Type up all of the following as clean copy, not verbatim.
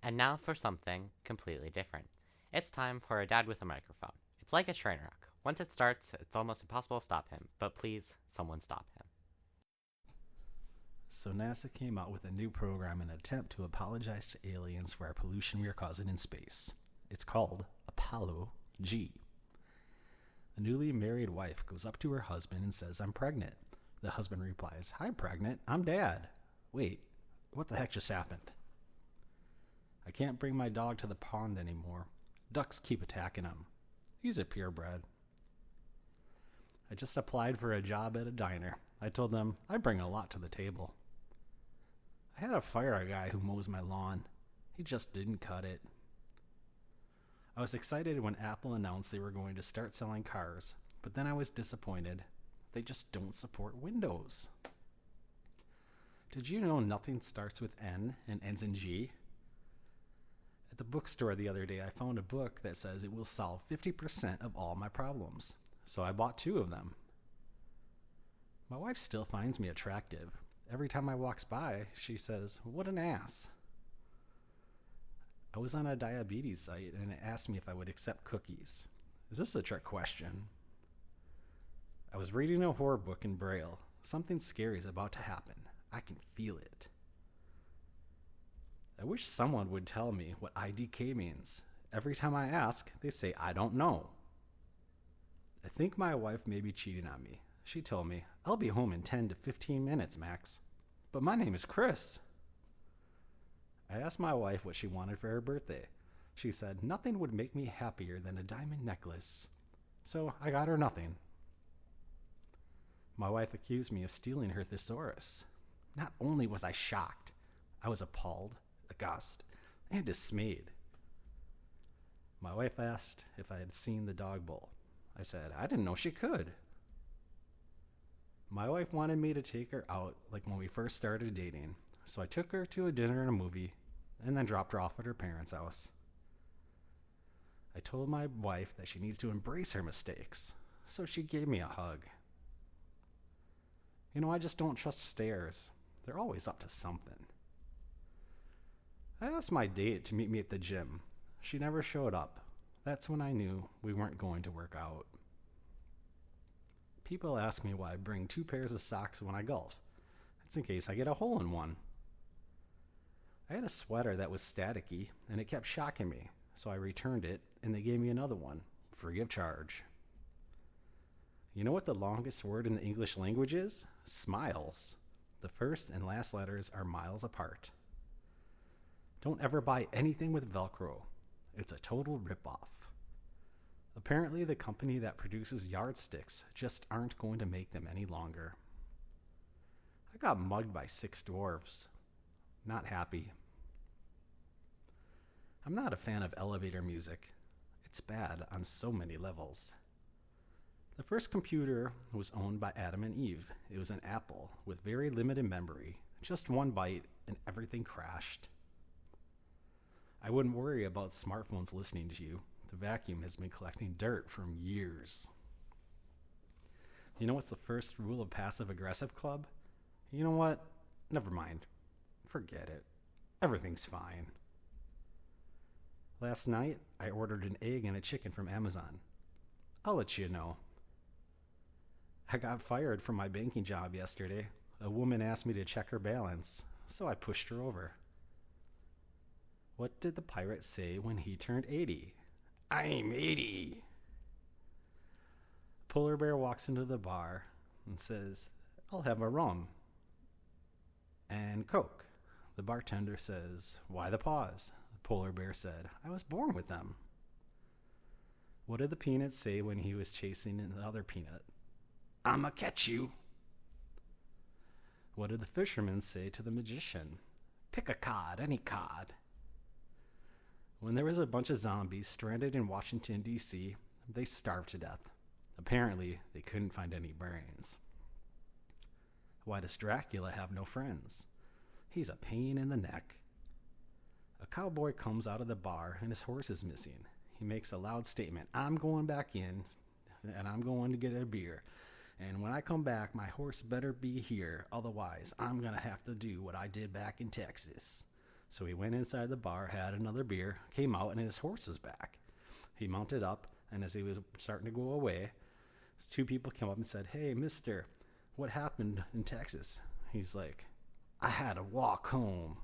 And now for something completely different. It's time for a dad with a microphone. It's like a train wreck. Once it starts, it's almost impossible to stop him, but please, someone stop him. So NASA came out with a new program in an attempt to apologize to aliens for our pollution we are causing in space. It's called Apollo G. A newly married wife goes up to her husband and says, "I'm pregnant." The husband replies, "Hi, pregnant. I'm dad." "Wait, what the heck just happened?" "I can't bring my dog to the pond anymore. Ducks keep attacking him. He's a purebred." "I just applied for a job at a diner. I told them I bring a lot to the table." "I had to fire a guy who mows my lawn. He just didn't cut it." I was excited when Apple announced they were going to start selling cars, but then I was disappointed. They just don't support Windows. Did you know nothing starts with N and ends in G? At the bookstore the other day, I found a book that says it will solve 50% of all my problems, so I bought 2 of them. My wife still finds me attractive. Every time I walks by, she says, "What an ass." I was on a diabetes site and it asked me if I would accept cookies. Is this a trick question? I was reading a horror book in Braille. Something scary is about to happen. I can feel it. I wish someone would tell me what IDK means. Every time I ask, they say I don't know. I think my wife may be cheating on me. She told me, "I'll be home in 10 to 15 minutes, Max." But my name is Chris. I asked my wife what she wanted for her birthday. She said nothing would make me happier than a diamond necklace. So I got her nothing. My wife accused me of stealing her thesaurus. Not only was I shocked, I was appalled, aghast, and dismayed. My wife asked if I had seen the dog bowl. I said I didn't know she could. My wife wanted me to take her out like when we first started dating, so I took her to a dinner and a movie, and then dropped her off at her parents' house. I told my wife that she needs to embrace her mistakes, so she gave me a hug. I just don't trust stairs. They're always up to something. I asked my date to meet me at the gym. She never showed up. That's when I knew we weren't going to work out. People ask me why I bring 2 pairs of socks when I golf. It's in case I get a hole in one. I had a sweater that was staticky, and it kept shocking me, so I returned it, and they gave me another one, free of charge. You know what the longest word in the English language is? Smiles. The first and last letters are miles apart. Don't ever buy anything with Velcro. It's a total ripoff. Apparently, the company that produces yardsticks just aren't going to make them any longer. I got mugged by 6 dwarves. Not happy. I'm not a fan of elevator music. It's bad on so many levels. The first computer was owned by Adam and Eve. It was an Apple with very limited memory. Just one bite and everything crashed. I wouldn't worry about smartphones listening to you. The vacuum has been collecting dirt for years. You know what's the first rule of Passive Aggressive Club? You know what? Never mind. Forget it. Everything's fine. Last night, I ordered an egg and a chicken from Amazon. I'll let you know. I got fired from my banking job yesterday. A woman asked me to check her balance, so I pushed her over. What did the pirate say when he turned 80? I'm 80. Polar Bear walks into the bar and says, "I'll have a rum and Coke." The bartender says, "Why the pause?" The Polar Bear said, "I was born with them." What did the peanut say when he was chasing another peanut? "I'ma catch you." What did the fisherman say to the magician? "Pick a cod, any cod." When there was a bunch of zombies stranded in Washington, D.C., they starved to death. Apparently, they couldn't find any brains. Why does Dracula have no friends? He's a pain in the neck. A cowboy comes out of the bar and his horse is missing. He makes a loud statement, "I'm going back in and I'm going to get a beer. And when I come back, my horse better be here. Otherwise, I'm going to have to do what I did back in Texas." So he went inside the bar, had another beer, came out, and his horse was back. He mounted up, and as he was starting to go away, two people came up and said, "Hey, mister, what happened in Texas?" He's like, "I had to walk home."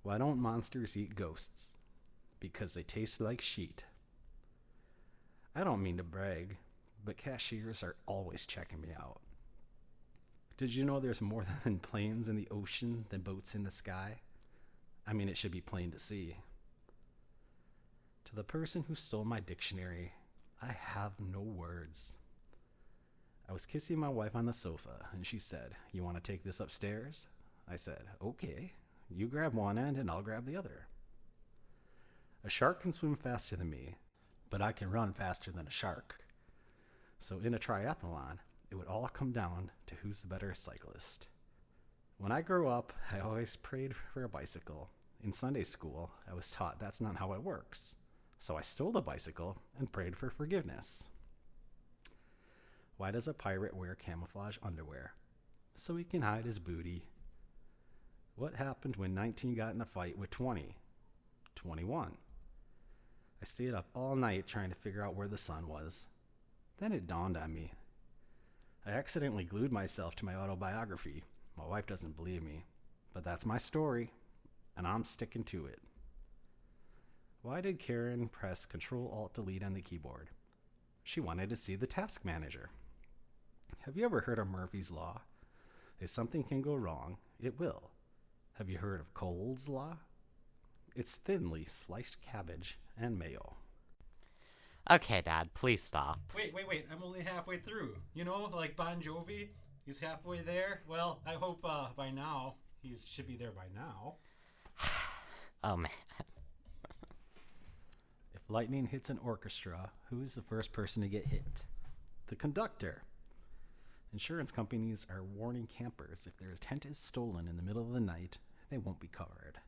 Why don't monsters eat ghosts? Because they taste like sheet. I don't mean to brag, but cashiers are always checking me out. Did you know there's more than planes in the ocean than boats in the sky? I mean, it should be plain to see. To the person who stole my dictionary, I have no words. I was kissing my wife on the sofa, and she said, "You want to take this upstairs?" I said, "Okay. You grab one end, and I'll grab the other." A shark can swim faster than me, but I can run faster than a shark. So in a triathlon, it would all come down to who's the better cyclist. When I grew up, I always prayed for a bicycle. In Sunday school, I was taught that's not how it works. So I stole a bicycle and prayed for forgiveness. Why does a pirate wear camouflage underwear? So he can hide his booty. What happened when 19 got in a fight with 20? 21. I stayed up all night trying to figure out where the sun was. Then it dawned on me. I accidentally glued myself to my autobiography. My wife doesn't believe me, but that's my story, and I'm sticking to it. Why did Karen press Control-Alt-Delete on the keyboard? She wanted to see the task manager. Have you ever heard of Murphy's Law? If something can go wrong, it will. Have you heard of Cole's Law? It's thinly sliced cabbage and mayo. Okay, Dad, please stop. Wait, I'm only halfway through. You know, like Bon Jovi? He's halfway there. Well, I hope by now, he should be there by now. Oh, man. If lightning hits an orchestra, who is the first person to get hit? The conductor. Insurance companies are warning campers if their tent is stolen in the middle of the night, they won't be covered.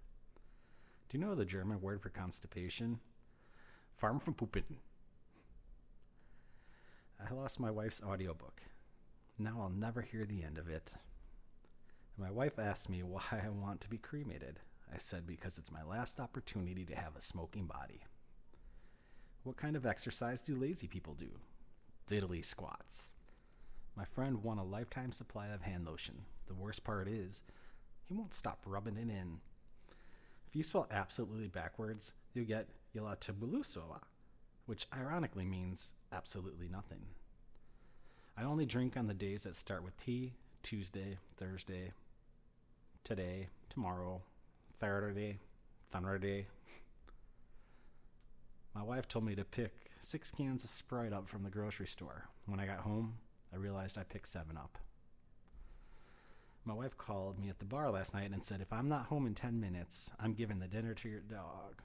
Do you know the German word for constipation? Farm from Puppen. I lost my wife's audiobook. Now I'll never hear the end of it. My wife asked me why I want to be cremated. I said because it's my last opportunity to have a smoking body. What kind of exercise do lazy people do? Diddly squats. My friend won a lifetime supply of hand lotion. The worst part is, he won't stop rubbing it in. If you spell absolutely backwards, you'll get Yalatabulusoa, which ironically means absolutely nothing. I only drink on the days that start with T: Tuesday, Thursday, today, tomorrow, Saturday, Sunday. My wife told me to pick 6 cans of Sprite up from the grocery store. When I got home, I realized I picked 7 Up. My wife called me at the bar last night and said, if I'm not home in 10 minutes, I'm giving the dinner to your dog.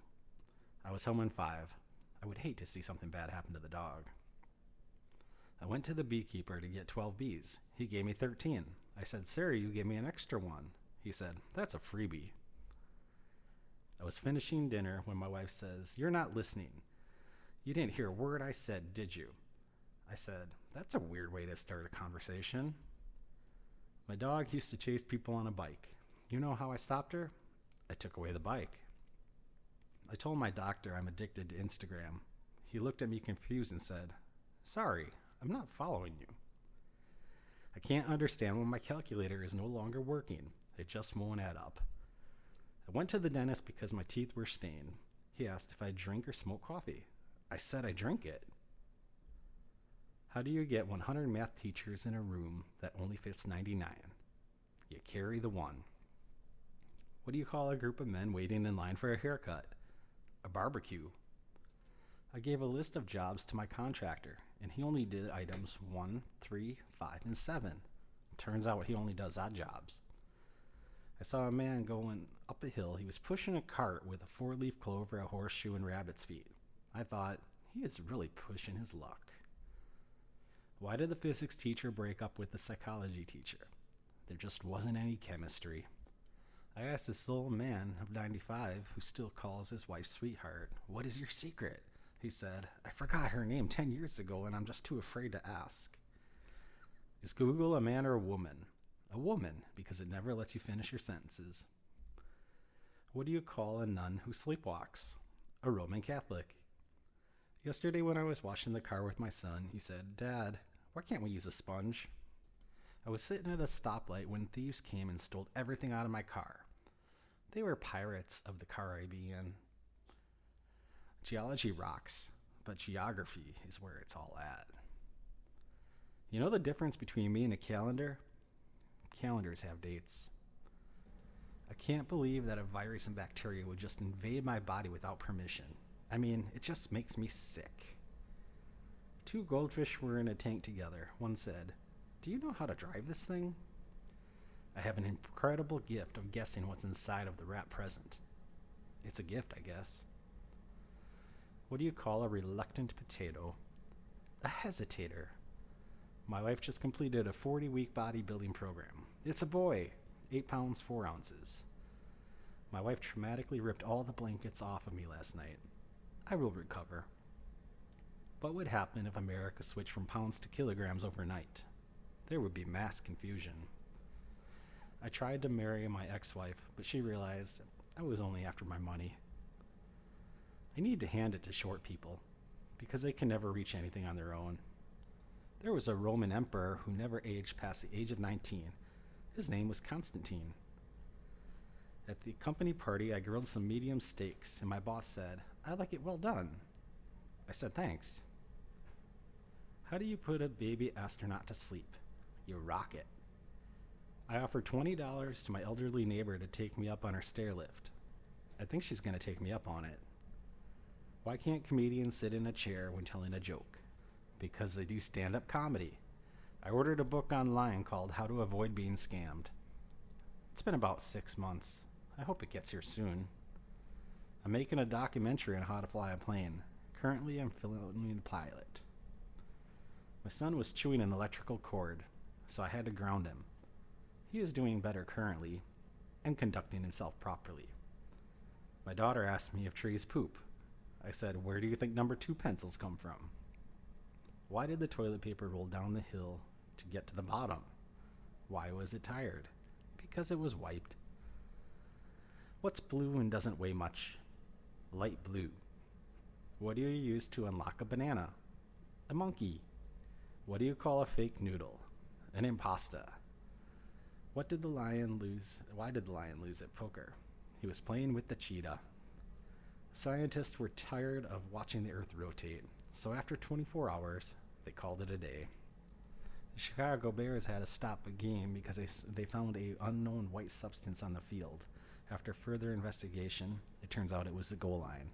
I was home in 5. I would hate to see something bad happen to the dog. I went to the beekeeper to get 12 bees. He gave me 13. I said, "Sir, you gave me an extra one." He said, "That's a freebie." I was finishing dinner when my wife says, "You're not listening. You didn't hear a word I said, did you?" I said, "That's a weird way to start a conversation." My dog used to chase people on a bike. You know how I stopped her? I took away the bike. I told my doctor I'm addicted to Instagram. He looked at me confused and said, "Sorry, I'm not following you." I can't understand why my calculator is no longer working. It just won't add up. I went to the dentist because my teeth were stained. He asked if I drink or smoke coffee. I said I drink it. How do you get 100 math teachers in a room that only fits 99? You carry the one. What do you call a group of men waiting in line for a haircut? A barbecue. I gave a list of jobs to my contractor, and he only did items 1, 3, 5, and 7. Turns out he only does odd jobs. I saw a man going up a hill. He was pushing a cart with a 4-leaf clover, a horseshoe, and rabbit's feet. I thought, he is really pushing his luck. Why did the physics teacher break up with the psychology teacher? There just wasn't any chemistry. I asked this old man of 95 who still calls his wife sweetheart, "What is your secret?" He said, "I forgot her name 10 years ago and I'm just too afraid to ask." Is Google a man or a woman? A woman, because it never lets you finish your sentences. What do you call a nun who sleepwalks? A Roman Catholic. Yesterday when I was washing the car with my son, he said, "Dad, why can't we use a sponge?" I was sitting at a stoplight when thieves came and stole everything out of my car. They were pirates of the car I be in. Geology rocks, but geography is where it's all at. You know the difference between me and a calendar? Calendars have dates. I can't believe that a virus and bacteria would just invade my body without permission. I mean, it just makes me sick. Two goldfish were in a tank together. One said, "Do you know how to drive this thing?" I have an incredible gift of guessing what's inside of the wrap present. It's a gift, I guess. What do you call a reluctant potato? A hesitator. My wife just completed a 40-week bodybuilding program. It's a boy, 8 pounds, 4 ounces. My wife traumatically ripped all the blankets off of me last night. I will recover. What would happen if America switched from pounds to kilograms overnight? There would be mass confusion. I tried to marry my ex-wife, but she realized I was only after my money. I need to hand it to short people, because they can never reach anything on their own. There was a Roman emperor who never aged past the age of 19. His name was Constantine. At the company party, I grilled some medium steaks, and my boss said, "I like it well done." I said, "Thanks." How do you put a baby astronaut to sleep? You rock it. I offered $20 to my elderly neighbor to take me up on her stair lift. I think she's going to take me up on it. Why can't comedians sit in a chair when telling a joke? Because they do stand-up comedy. I ordered a book online called How to Avoid Being Scammed. It's been about 6 months. I hope it gets here soon. I'm making a documentary on how to fly a plane. Currently, I'm filming the pilot. My son was chewing an electrical cord, so I had to ground him. He is doing better currently and conducting himself properly. My daughter asked me if trees poop. I said, "Where do you think number 2 pencils come from?" Why did the toilet paper roll down the hill to get to the bottom? Why was it tired? Because it was wiped. What's blue and doesn't weigh much? Light blue. What do you use to unlock a banana? A monkey. What do you call a fake noodle? An impasta. Why did the lion lose at poker? He was playing with the cheetah. Scientists were tired of watching the Earth rotate, so after 24 hours, they called it a day. The Chicago Bears had to stop a game because they found an unknown white substance on the field. After further investigation, it turns out it was the goal line.